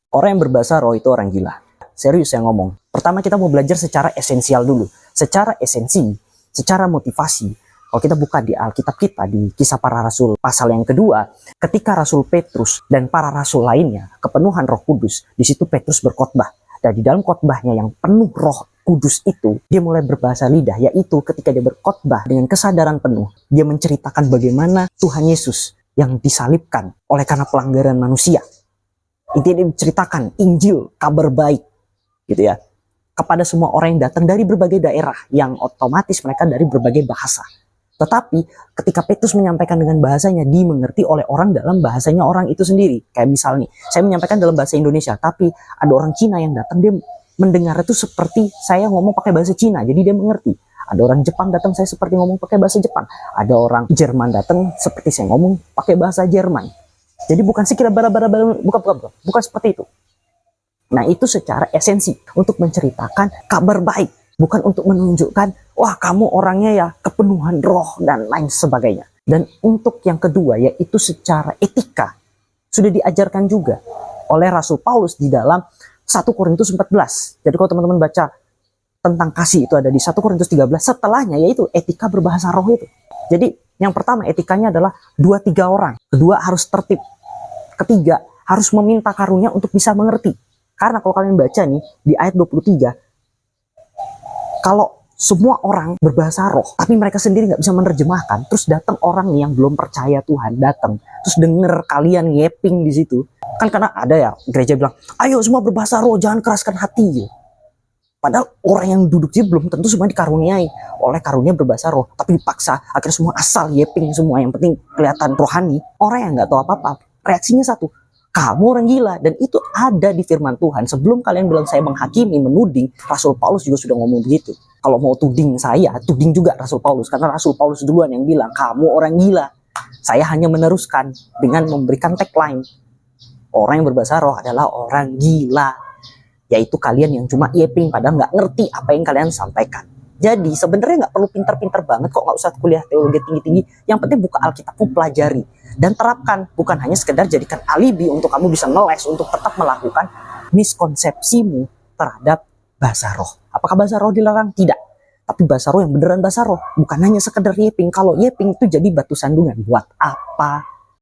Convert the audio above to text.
Orang yang berbahasa roh itu orang gila. Serius yang ngomong. Pertama kita mau belajar secara esensial dulu. Secara esensi, secara motivasi. Kalau kita buka di Alkitab kita, di Kisah Para Rasul pasal yang kedua, ketika Rasul Petrus dan para rasul lainnya kepenuhan Roh Kudus, di situ Petrus berkhotbah. Dan di dalam khotbahnya yang penuh Roh Kudus itu, dia mulai berbahasa lidah, yaitu ketika dia berkhotbah dengan kesadaran penuh, dia menceritakan bagaimana Tuhan Yesus yang disalibkan oleh karena pelanggaran manusia. Intinya dia menceritakan Injil, kabar baik, gitu ya, kepada semua orang yang datang dari berbagai daerah, yang otomatis mereka dari berbagai bahasa. Tetapi ketika Petrus menyampaikan dengan bahasanya, dimengerti oleh orang dalam bahasanya orang itu sendiri. Kayak misalnya, saya menyampaikan dalam bahasa Indonesia, tapi ada orang Cina yang datang, dia mendengar itu seperti saya ngomong pakai bahasa Cina, jadi dia mengerti. Ada orang Jepang datang, saya seperti ngomong pakai bahasa Jepang. Ada orang Jerman datang, seperti saya ngomong pakai bahasa Jerman. Jadi bukan sekira bukan seperti itu. Nah itu secara esensi untuk menceritakan kabar baik, bukan untuk menunjukkan wah kamu orangnya ya kepenuhan roh dan lain sebagainya. Dan untuk yang kedua yaitu secara etika sudah diajarkan juga oleh Rasul Paulus di dalam 1 Korintus 14. Jadi kalau teman-teman baca tentang kasih itu ada di 1 Korintus 13, setelahnya yaitu etika berbahasa roh itu. Jadi yang pertama etikanya adalah 2-3 orang. Kedua harus tertib. Ketiga harus meminta karunia untuk bisa mengerti. Karena kalau kalian baca nih di ayat 23, kalau semua orang berbahasa roh, tapi mereka sendiri nggak bisa menerjemahkan, terus datang orang nih yang belum percaya Tuhan, datang, terus denger kalian ngeping di situ, kan karena ada ya gereja bilang, ayo semua berbahasa roh, jangan keraskan hati. Padahal orang yang duduk sih belum tentu semua dikaruniai oleh karunia berbahasa roh, tapi dipaksa, akhirnya semua asal yeping semua, yang penting kelihatan rohani. Orang yang nggak tahu apa-apa, reaksinya satu, kamu orang gila. Dan itu ada di firman Tuhan. Sebelum kalian bilang saya menghakimi, menuding, Rasul Paulus juga sudah ngomong begitu. Kalau mau tuding saya, tuding juga Rasul Paulus, karena Rasul Paulus duluan yang bilang kamu orang gila. Saya hanya meneruskan dengan memberikan tagline, orang yang berbahasa roh adalah orang gila, yaitu kalian yang cuma yeping padahal nggak ngerti apa yang kalian sampaikan. Jadi sebenarnya nggak perlu pinter-pinter banget kok, nggak usah kuliah teologi tinggi-tinggi. Yang penting buka Alkitabmu, pelajari dan terapkan, bukan hanya sekedar jadikan alibi untuk kamu bisa ngeles untuk tetap melakukan miskonsepsimu terhadap bahasa roh. Apakah bahasa roh dilarang? Tidak. Tapi bahasa roh yang beneran bahasa roh, bukan hanya sekedar yeping. Kalau yeping itu jadi batu sandungan, buat apa?